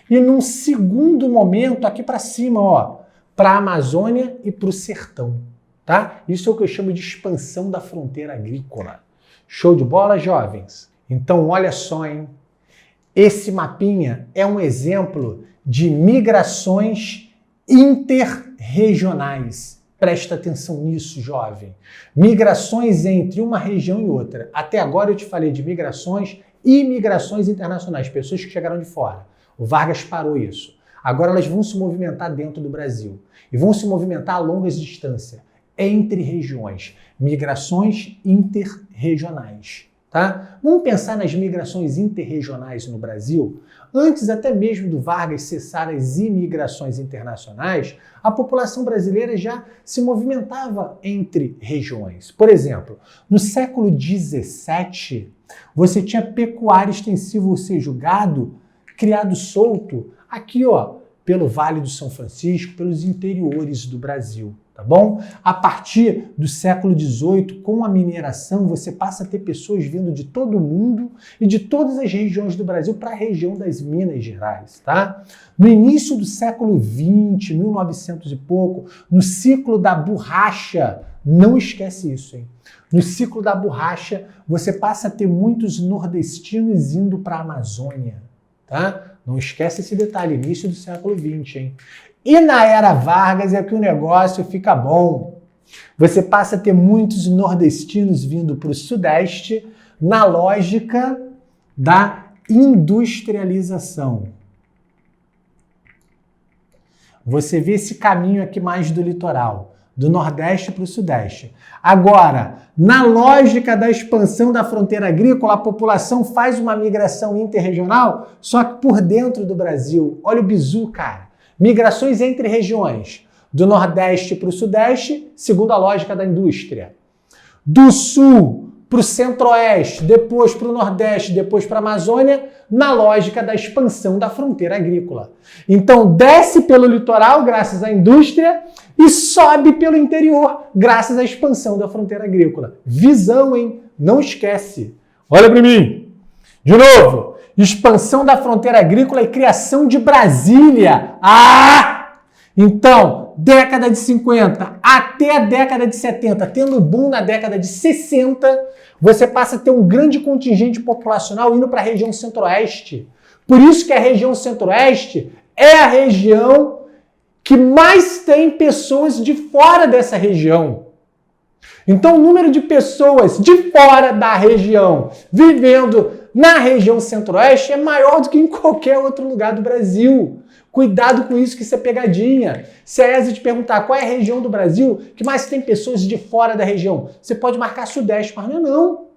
e num segundo momento aqui para cima, ó, para a Amazônia e para o sertão, tá? Isso é o que eu chamo de expansão da fronteira agrícola. Show de bola, jovens? Então, olha só, hein? Esse mapinha é um exemplo de migrações interregionais. Presta atenção nisso, jovem. Migrações entre uma região e outra. Até agora eu te falei de migrações e migrações internacionais, pessoas que chegaram de fora. O Vargas parou isso. Agora elas vão se movimentar dentro do Brasil e vão se movimentar a longas distâncias, entre regiões. Migrações interregionais. Tá? Vamos pensar nas migrações interregionais no Brasil? Antes até mesmo do Vargas cessar as imigrações internacionais, a população brasileira já se movimentava entre regiões. Por exemplo, no século XVII, você tinha pecuária extensiva, ou seja, o gado criado solto aqui, ó, pelo Vale do São Francisco, pelos interiores do Brasil. Tá bom? A partir do século XVIII, com a mineração, você passa a ter pessoas vindo de todo o mundo e de todas as regiões do Brasil para a região das Minas Gerais, tá? No início do século XX, 1900 e pouco, no ciclo da borracha, não esquece isso, hein? No ciclo da borracha, você passa a ter muitos nordestinos indo para a Amazônia, tá? Não esquece esse detalhe, início do século XX, hein? E na era Vargas é que o negócio fica bom. Você passa a ter muitos nordestinos vindo para o Sudeste na lógica da industrialização. Você vê esse caminho aqui mais do litoral, do Nordeste para o Sudeste. Agora, na lógica da expansão da fronteira agrícola, a população faz uma migração interregional, só que por dentro do Brasil. Olha o bizu, cara. Migrações entre regiões, do Nordeste para o Sudeste, segundo a lógica da indústria. Do Sul para o Centro-Oeste, depois para o Nordeste, depois para a Amazônia, na lógica da expansão da fronteira agrícola. Então, desce pelo litoral, graças à indústria, e sobe pelo interior, graças à expansão da fronteira agrícola. Visão, hein? Não esquece. Olha para mim. De novo. Expansão da fronteira agrícola e criação de Brasília. Então, década de 50 até a década de 70, tendo boom na década de 60, você passa a ter um grande contingente populacional indo para a região centro-oeste. Por isso que a região centro-oeste é a região que mais tem pessoas de fora dessa região. Então, o número de pessoas de fora da região vivendo na região centro-oeste é maior do que em qualquer outro lugar do Brasil. Cuidado com isso, que isso é pegadinha. Se a ESA te perguntar qual é a região do Brasil que mais tem pessoas de fora da região, você pode marcar Sudeste, mas não.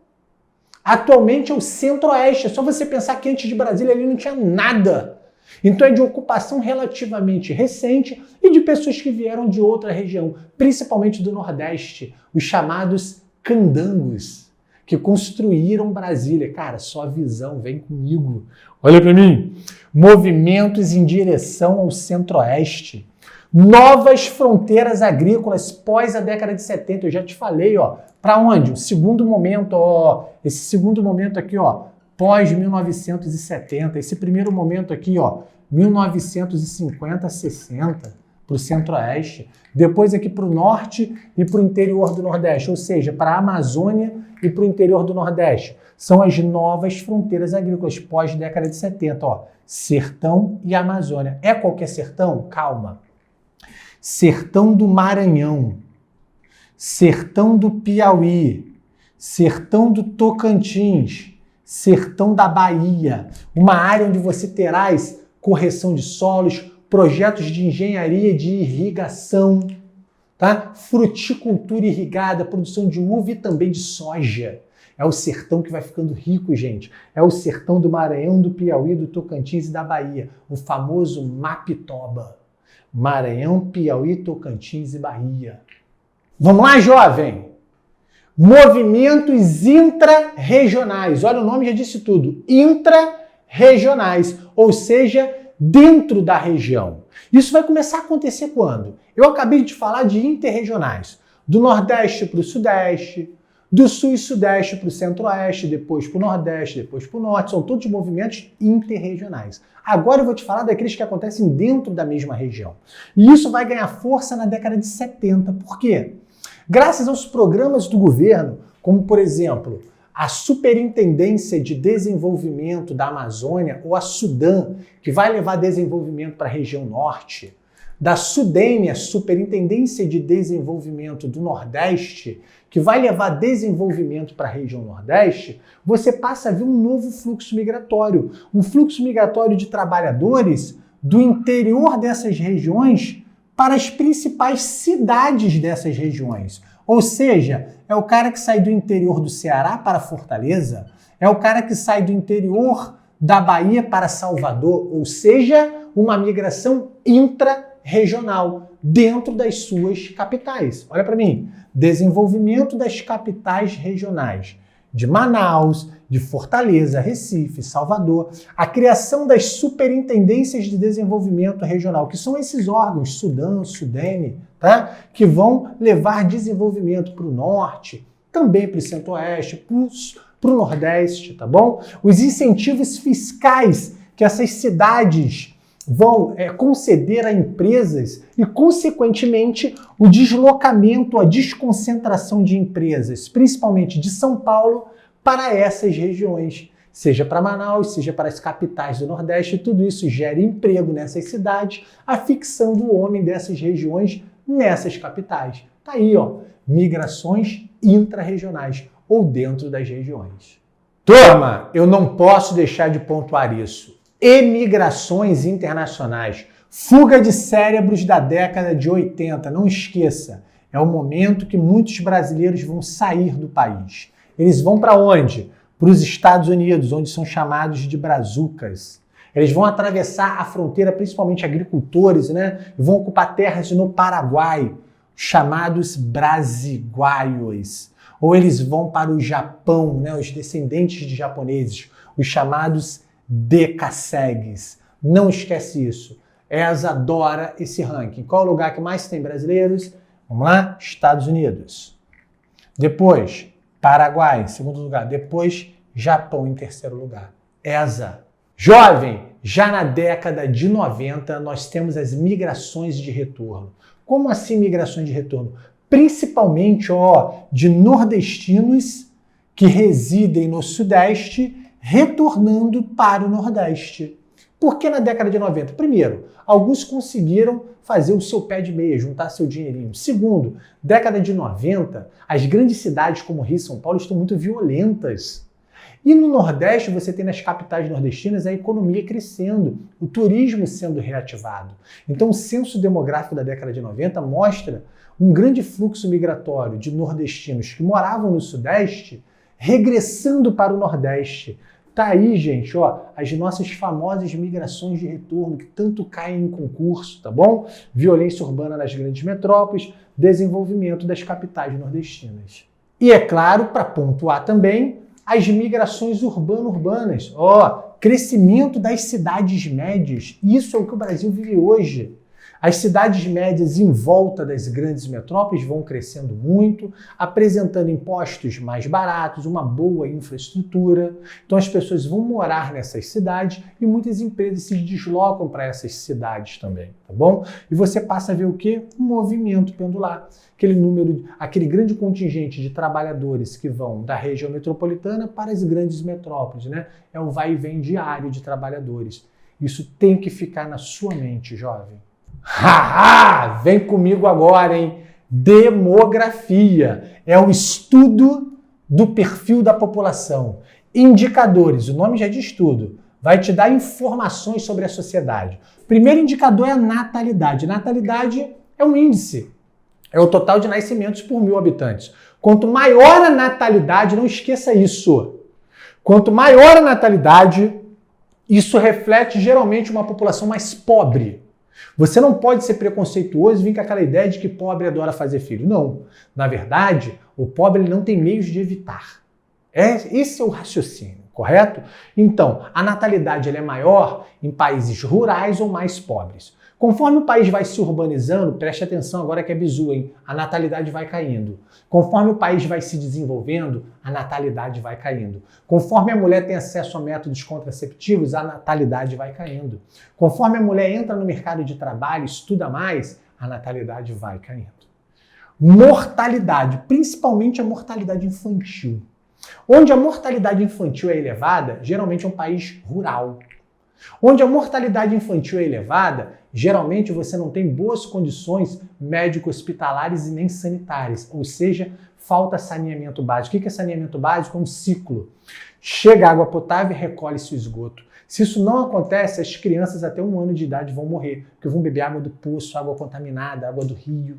Atualmente é o Centro-Oeste. É só você pensar que antes de Brasília ali não tinha nada. Então é de ocupação relativamente recente e de pessoas que vieram de outra região, principalmente do Nordeste, os chamados candangos, que construíram Brasília. Cara, só visão, vem comigo. Olha para mim. Movimentos em direção ao Centro-Oeste. Novas fronteiras agrícolas pós a década de 70. Eu já te falei, ó. Para onde? O segundo momento, ó. Esse segundo momento aqui, ó. Pós 1970. Esse primeiro momento aqui, ó. 1950, 60. Para o Centro-Oeste. Depois aqui para o Norte e para o interior do Nordeste. Ou seja, para a Amazônia e para o interior do Nordeste. São as novas fronteiras agrícolas pós-década de 70. Ó. Sertão e Amazônia. É qualquer sertão? Calma. Sertão do Maranhão. Sertão do Piauí. Sertão do Tocantins. Sertão da Bahia. Uma área onde você terás correção de solos, projetos de engenharia de irrigação, tá? Fruticultura irrigada, produção de uva e também de soja. É o sertão que vai ficando rico, gente. É o sertão do Maranhão, do Piauí, do Tocantins e da Bahia. O famoso Mapitoba. Maranhão, Piauí, Tocantins e Bahia. Vamos lá, jovem? Movimentos intra-regionais. Olha, o nome já disse tudo. Intra-regionais, ou seja, dentro da região. Isso vai começar a acontecer quando? Eu acabei de falar de interregionais. Do Nordeste para o Sudeste, Do sul e sudeste para o centro-oeste, depois para o nordeste, depois para o norte. São todos movimentos interregionais. Agora eu vou te falar daqueles que acontecem dentro da mesma região. E isso vai ganhar força na década de 70. Por quê? Graças aos programas do governo, como por exemplo, a Superintendência de Desenvolvimento da Amazônia, ou a SUDAM, que vai levar desenvolvimento para a região norte, da SUDENE, a Superintendência de Desenvolvimento do Nordeste, que vai levar desenvolvimento para a região Nordeste, você passa a ver um novo fluxo migratório. Um fluxo migratório de trabalhadores do interior dessas regiões para as principais cidades dessas regiões. Ou seja, é o cara que sai do interior do Ceará para Fortaleza, é o cara que sai do interior da Bahia para Salvador, ou seja, uma migração intra-regional dentro das suas capitais. Olha para mim, desenvolvimento das capitais regionais, de Manaus, de Fortaleza, Recife, Salvador, a criação das superintendências de desenvolvimento regional, que são esses órgãos, SUDAM, SUDENE, tá? Que vão levar desenvolvimento para o norte, também para o centro-oeste, para o nordeste, tá bom? Os incentivos fiscais que essas cidades vão conceder a empresas e, consequentemente, o deslocamento, a desconcentração de empresas, principalmente de São Paulo, para essas regiões, seja para Manaus, seja para as capitais do Nordeste, tudo isso gera emprego nessas cidades, a fixação do homem dessas regiões nessas capitais. Tá aí, ó, migrações intra-regionais ou dentro das regiões. Turma, eu não posso deixar de pontuar isso. Emigrações internacionais, fuga de cérebros da década de 80, não esqueça, é o momento que muitos brasileiros vão sair do país. Eles vão para onde? Para os Estados Unidos, onde são chamados de brazucas. Eles vão atravessar a fronteira, principalmente agricultores, né? E vão ocupar terras no Paraguai, chamados brasiguaios. Ou eles vão para o Japão, né? Os descendentes de japoneses, os chamados decassegues. Não esquece isso. ESA adora esse ranking. Qual é o lugar que mais tem brasileiros? Vamos lá? Estados Unidos. Depois, Paraguai, em segundo lugar. Depois, Japão, em terceiro lugar. ESA. Jovem, já na década de 90, nós temos as migrações de retorno. Como assim migrações de retorno? Principalmente, de nordestinos que residem no Sudeste retornando para o Nordeste. Por que na década de 90? Primeiro, alguns conseguiram fazer o seu pé de meia, juntar seu dinheirinho. Segundo, década de 90, as grandes cidades como Rio e São Paulo estão muito violentas. E no Nordeste, você tem nas capitais nordestinas a economia crescendo, o turismo sendo reativado. Então, o censo demográfico da década de 90 mostra um grande fluxo migratório de nordestinos que moravam no Sudeste regressando para o Nordeste. Tá aí, gente, as nossas famosas migrações de retorno que tanto caem em concurso, tá bom? Violência urbana nas grandes metrópoles, desenvolvimento das capitais nordestinas. E é claro, para pontuar também, as migrações urbano-urbanas. Crescimento das cidades médias. Isso é o que o Brasil vive hoje. As cidades médias em volta das grandes metrópoles vão crescendo muito, apresentando impostos mais baratos, uma boa infraestrutura. Então as pessoas vão morar nessas cidades e muitas empresas se deslocam para essas cidades também, tá bom? E você passa a ver o quê? Um movimento pendular. Aquele grande contingente de trabalhadores que vão da região metropolitana para as grandes metrópoles, né? É o vai e vem diário de trabalhadores. Isso tem que ficar na sua mente, jovem. Haha! Vem comigo agora, hein? Demografia é o estudo do perfil da população. Indicadores, o nome já diz tudo. Vai te dar informações sobre a sociedade. O primeiro indicador é a natalidade. Natalidade é um índice. É o total de nascimentos por 1.000 habitantes. Quanto maior a natalidade, não esqueça isso. Quanto maior a natalidade, isso reflete geralmente uma população mais pobre. Você não pode ser preconceituoso e vir com aquela ideia de que pobre adora fazer filho. Não. Na verdade, o pobre ele não tem meios de evitar. Esse é o raciocínio, correto? Então, a natalidade ela é maior em países rurais ou mais pobres. Conforme o país vai se urbanizando, preste atenção agora que é bizu, hein? A natalidade vai caindo. Conforme o país vai se desenvolvendo, a natalidade vai caindo. Conforme a mulher tem acesso a métodos contraceptivos, a natalidade vai caindo. Conforme a mulher entra no mercado de trabalho, estuda mais, a natalidade vai caindo. Mortalidade, principalmente a mortalidade infantil. Onde a mortalidade infantil é elevada, geralmente é um país rural. Onde a mortalidade infantil é elevada, geralmente você não tem boas condições médico-hospitalares e nem sanitárias, ou seja, falta saneamento básico. O que é saneamento básico? É um ciclo. Chega água potável e recolhe-se o esgoto. Se isso não acontece, as crianças até 1 ano de idade vão morrer, porque vão beber água do poço, água contaminada, água do rio.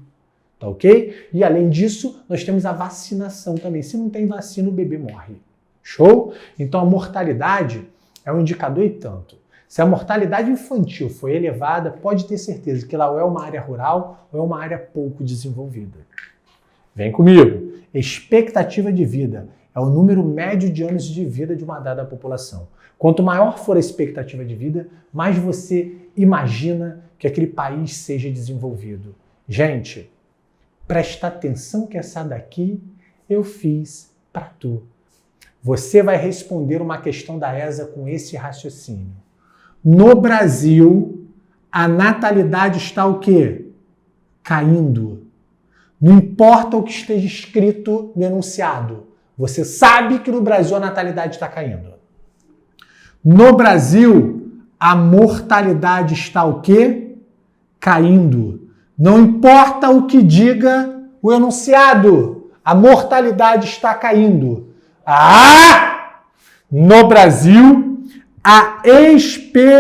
Tá ok? E além disso, nós temos a vacinação também. Se não tem vacina, o bebê morre. Show? Então a mortalidade é um indicador e tanto. Se a mortalidade infantil for elevada, pode ter certeza que lá ou é uma área rural ou é uma área pouco desenvolvida. Vem comigo. Expectativa de vida é o número médio de anos de vida de uma dada população. Quanto maior for a expectativa de vida, mais você imagina que aquele país seja desenvolvido. Gente, presta atenção que essa daqui eu fiz para tu. Você vai responder uma questão da ESA com esse raciocínio. No Brasil, a natalidade está o quê? Caindo. Não importa o que esteja escrito no enunciado. Você sabe que no Brasil a natalidade está caindo. No Brasil, a mortalidade está o quê? Caindo. Não importa o que diga o enunciado, a mortalidade está caindo. No Brasil, a expectativa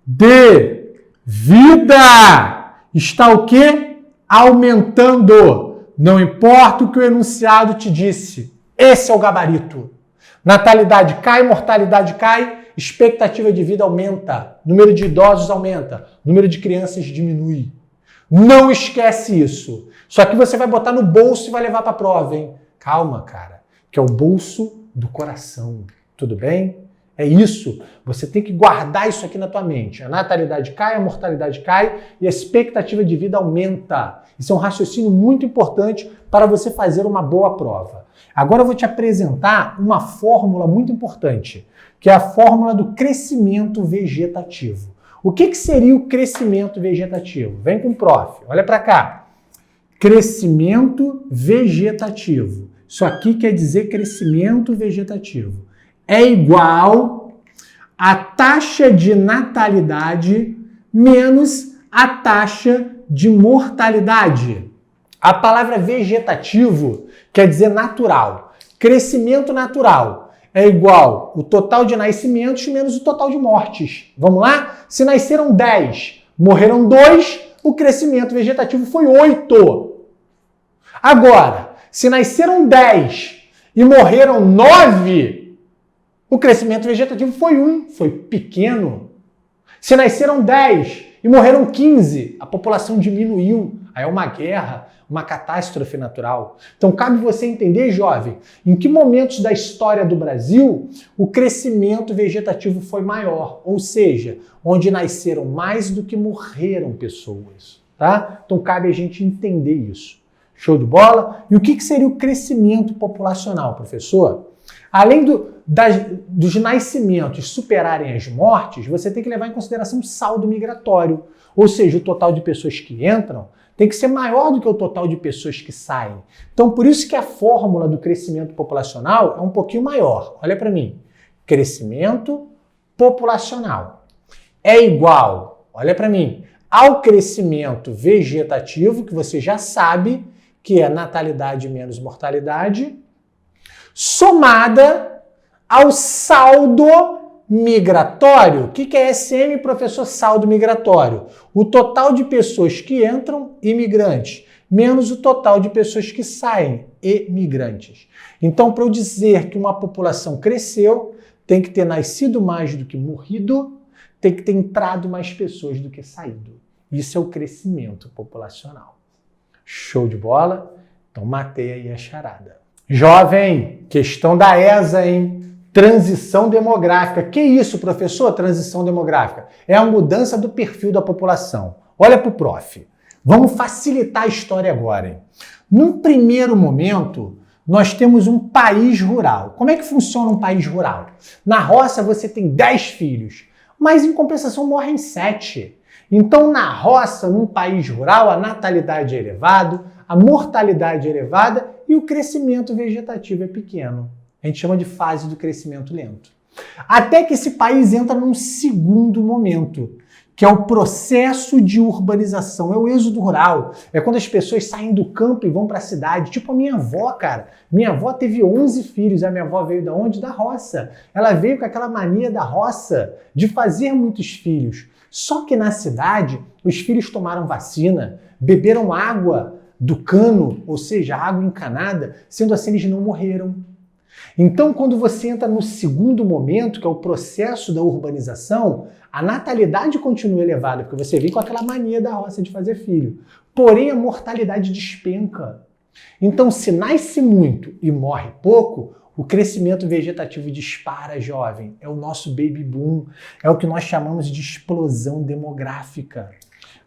de vida está o quê? Aumentando. Não importa o que o enunciado te disse. Esse é o gabarito. Natalidade cai, mortalidade cai, expectativa de vida aumenta, número de idosos aumenta, número de crianças diminui. Não esquece isso. Só que você vai botar no bolso e vai levar para a prova, hein? Calma, cara, que é o bolso do coração. Tudo bem? É isso. Você tem que guardar isso aqui na tua mente. A natalidade cai, a mortalidade cai e a expectativa de vida aumenta. Isso é um raciocínio muito importante para você fazer uma boa prova. Agora eu vou te apresentar uma fórmula muito importante, que é a fórmula do crescimento vegetativo. O que seria o crescimento vegetativo? Vem com o prof, olha para cá. Crescimento vegetativo. Isso aqui quer dizer crescimento vegetativo. É igual a taxa de natalidade menos a taxa de mortalidade. A palavra vegetativo quer dizer natural. Crescimento natural é igual o total de nascimentos menos o total de mortes. Vamos lá? Se nasceram 10, morreram 2, o crescimento vegetativo foi 8. Agora, se nasceram 10 e morreram 9, o crescimento vegetativo foi 1, foi pequeno. Se nasceram 10 e morreram 15, a população diminuiu. Aí é uma guerra, uma catástrofe natural. Então cabe você entender, jovem, em que momentos da história do Brasil o crescimento vegetativo foi maior, ou seja, onde nasceram mais do que morreram pessoas, tá? Então cabe a gente entender isso. Show de bola? E o que seria o crescimento populacional, professor? Além dos nascimentos superarem as mortes, você tem que levar em consideração o saldo migratório, ou seja, o total de pessoas que entram tem que ser maior do que o total de pessoas que saem. Então, por isso que a fórmula do crescimento populacional é um pouquinho maior. Olha para mim. Crescimento populacional é igual, olha para mim, ao crescimento vegetativo, que você já sabe que é natalidade menos mortalidade, somada ao saldo migratório. O que é SM, professor? Saldo migratório. O total de pessoas que entram, imigrantes, menos o total de pessoas que saem, emigrantes. Então, para eu dizer que uma população cresceu, tem que ter nascido mais do que morrido, tem que ter entrado mais pessoas do que saído. Isso é o crescimento populacional. Show de bola? Então, matei aí a charada. Jovem, questão da ESA, hein? Transição demográfica. Que isso, professor? Transição demográfica. É a mudança do perfil da população. Olha para o prof. Vamos facilitar a história agora, hein? Num primeiro momento, nós temos um país rural. Como é que funciona um país rural? Na roça você tem 10 filhos, mas em compensação morrem 7. Então, na roça, num país rural, a natalidade é elevada, a mortalidade é elevada e o crescimento vegetativo é pequeno. A gente chama de fase do crescimento lento. Até que esse país entra num segundo momento, que é o processo de urbanização, é o êxodo rural. É quando as pessoas saem do campo e vão para a cidade. Tipo a minha avó, cara. Minha avó teve 11 filhos. A minha avó veio da onde? Da roça. Ela veio com aquela mania da roça, de fazer muitos filhos. Só que na cidade, os filhos tomaram vacina, beberam água do cano, ou seja, água encanada, sendo assim eles não morreram. Então, quando você entra no segundo momento, que é o processo da urbanização, a natalidade continua elevada, porque você vem com aquela mania da roça de fazer filho. Porém, a mortalidade despenca. Então, se nasce muito e morre pouco, o crescimento vegetativo dispara, jovem. É o nosso baby boom. É o que nós chamamos de explosão demográfica.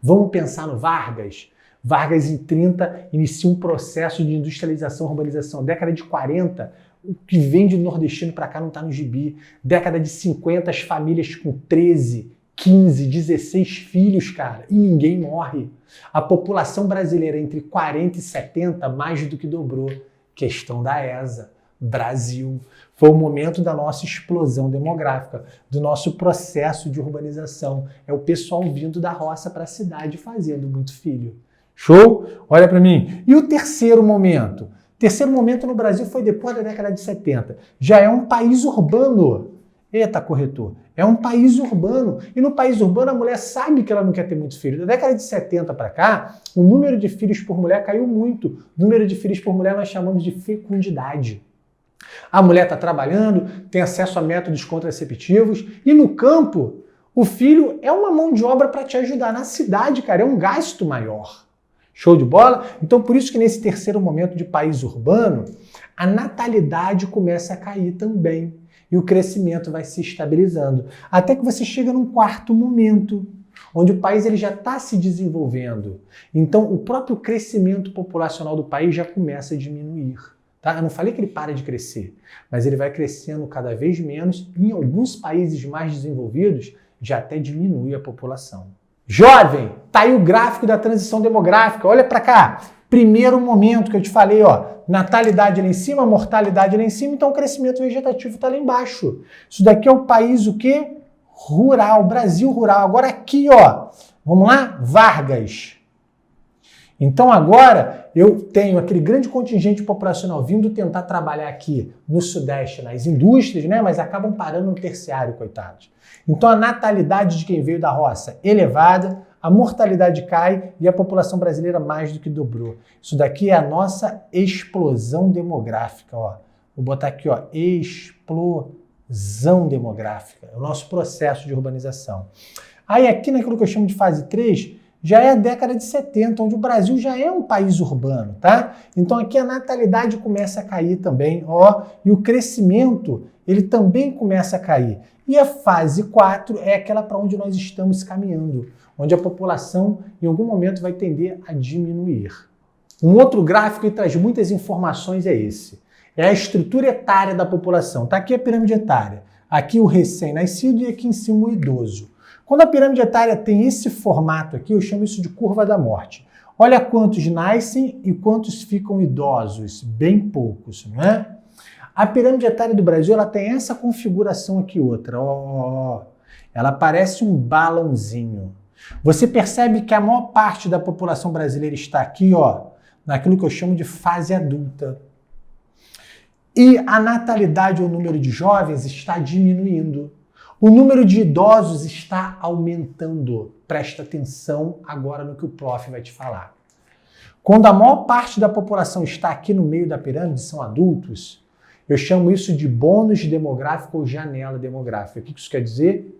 Vamos pensar no Vargas? Vargas, em 30, inicia um processo de industrialização, urbanização. Década de 40, o que vem de nordestino para cá não está no gibi. Década de 50, as famílias com 13, 15, 16 filhos, cara, e ninguém morre. A população brasileira entre 40 e 70 mais do que dobrou. Questão da ESA. Brasil. Foi o momento da nossa explosão demográfica, do nosso processo de urbanização. É o pessoal vindo da roça para a cidade fazendo muito filho. Show? Olha para mim. E o terceiro momento? O terceiro momento no Brasil foi depois da década de 70. Já é um país urbano. Eita, corretor. É um país urbano. E no país urbano a mulher sabe que ela não quer ter muitos filhos. Da década de 70 para cá, o número de filhos por mulher caiu muito. O número de filhos por mulher nós chamamos de fecundidade. A mulher está trabalhando, tem acesso a métodos contraceptivos e no campo o filho é uma mão de obra para te ajudar. Na cidade, cara, é um gasto maior. Show de bola? Então, por isso que nesse terceiro momento de país urbano, a natalidade começa a cair também e o crescimento vai se estabilizando. Até que você chega num quarto momento, onde o país ele já está se desenvolvendo. Então, o próprio crescimento populacional do país já começa a diminuir. Tá? Eu não falei que ele para de crescer, mas ele vai crescendo cada vez menos e em alguns países mais desenvolvidos já até diminui a população. Jovem, tá aí o gráfico da transição demográfica, olha para cá. Primeiro momento que eu te falei, ó, natalidade lá em cima, mortalidade lá em cima, então o crescimento vegetativo tá lá embaixo. Isso daqui é o país o quê? Rural, Brasil rural. Agora aqui, ó, vamos lá? Vargas. Então agora eu tenho aquele grande contingente populacional vindo tentar trabalhar aqui no Sudeste, nas indústrias, né? Mas acabam parando no terciário, coitados. Então a natalidade de quem veio da roça elevada, a mortalidade cai e a população brasileira mais do que dobrou. Isso daqui é a nossa explosão demográfica, ó. Vou botar aqui, ó, explosão demográfica. É o nosso processo de urbanização. Aí aqui naquilo que eu chamo de fase 3, já é a década de 70, onde o Brasil já é um país urbano, tá? Então aqui a natalidade começa a cair também, ó, e o crescimento, ele também começa a cair. E a fase 4 é aquela para onde nós estamos caminhando, onde a população em algum momento vai tender a diminuir. Um outro gráfico que traz muitas informações é esse. É a estrutura etária da população. Tá aqui a pirâmide etária, aqui o recém-nascido e aqui em cima o idoso. Quando a pirâmide etária tem esse formato aqui, eu chamo isso de curva da morte. Olha quantos nascem e quantos ficam idosos, bem poucos, não é? A pirâmide etária do Brasil ela tem essa configuração aqui outra, ó. Ela parece um balãozinho. Você percebe que a maior parte da população brasileira está aqui, ó, naquilo que eu chamo de fase adulta. E a natalidade, ou o número de jovens, está diminuindo. O número de idosos está aumentando. Presta atenção agora no que o prof vai te falar. Quando a maior parte da população está aqui no meio da pirâmide, são adultos, eu chamo isso de bônus demográfico ou janela demográfica. O que isso quer dizer?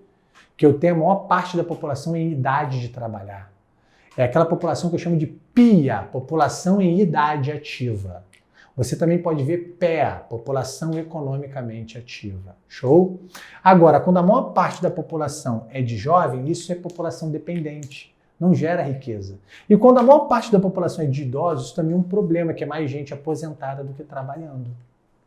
Que eu tenho a maior parte da população em idade de trabalhar. É aquela população que eu chamo de PIA, população em idade ativa. Você também pode ver PEA, população economicamente ativa. Show? Agora, quando a maior parte da população é de jovem, isso é população dependente, não gera riqueza. E quando a maior parte da população é de idosos, isso também é um problema, que é mais gente aposentada do que trabalhando.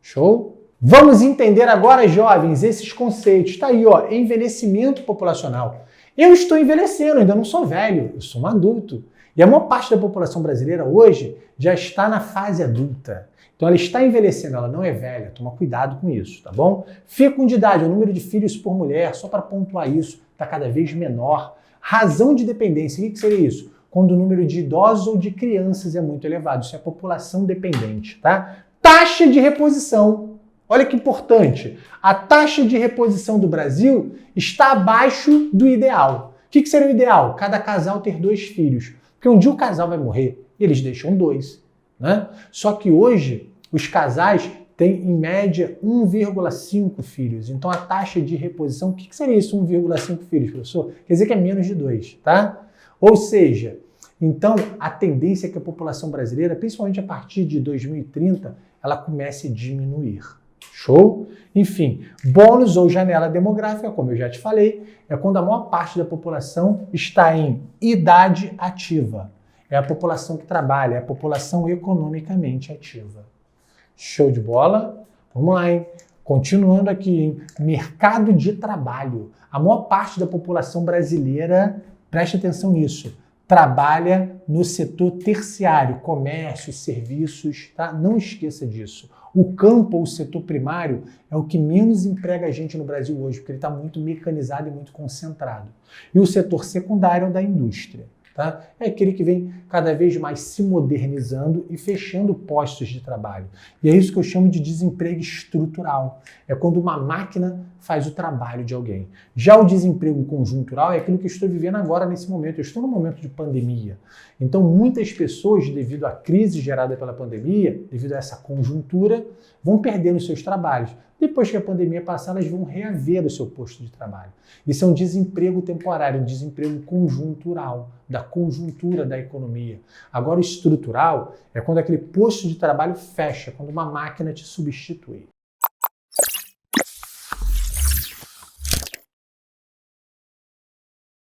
Show? Vamos entender agora, jovens, esses conceitos. Está aí, ó, envelhecimento populacional. Eu estou envelhecendo, ainda não sou velho, eu sou um adulto. E a maior parte da população brasileira hoje já está na fase adulta. Então ela está envelhecendo, ela não é velha. Toma cuidado com isso, tá bom? Fecundidade, o número de filhos por mulher, só para pontuar isso, está cada vez menor. Razão de dependência, o que seria isso? Quando o número de idosos ou de crianças é muito elevado. Isso é população dependente, tá? Taxa de reposição. Olha que importante. A taxa de reposição do Brasil está abaixo do ideal. O que seria o ideal? Cada casal ter 2 filhos. Porque um dia o casal vai morrer e eles deixam 2. Né? Só que hoje os casais têm em média 1,5 filhos. Então a taxa de reposição, o que seria isso, 1,5 filhos, professor? Quer dizer que é menos de 2, tá? Ou seja, então a tendência é que a população brasileira, principalmente a partir de 2030, ela comece a diminuir. Show? Enfim, bônus ou janela demográfica, como eu já te falei, é quando a maior parte da população está em idade ativa. É a população que trabalha, é a população economicamente ativa. Show de bola? Vamos lá, hein? Continuando aqui, hein? Mercado de trabalho. A maior parte da população brasileira, preste atenção nisso, trabalha no setor terciário, comércio, serviços, tá? Não esqueça disso. O campo ou o setor primário é o que menos emprega a gente no Brasil hoje, porque ele está muito mecanizado e muito concentrado. E o setor secundário é o da indústria. Tá? É aquele que vem cada vez mais se modernizando e fechando postos de trabalho. E é isso que eu chamo de desemprego estrutural. É quando uma máquina faz o trabalho de alguém. Já o desemprego conjuntural é aquilo que eu estou vivendo agora nesse momento. Eu estou num momento de pandemia. Então, muitas pessoas, devido à crise gerada pela pandemia, devido a essa conjuntura, vão perdendo seus trabalhos. Depois que a pandemia passar, elas vão reaver o seu posto de trabalho. Isso é um desemprego temporário, um desemprego conjuntural, da conjuntura da economia. Agora, o estrutural é quando aquele posto de trabalho fecha, quando uma máquina te substitui.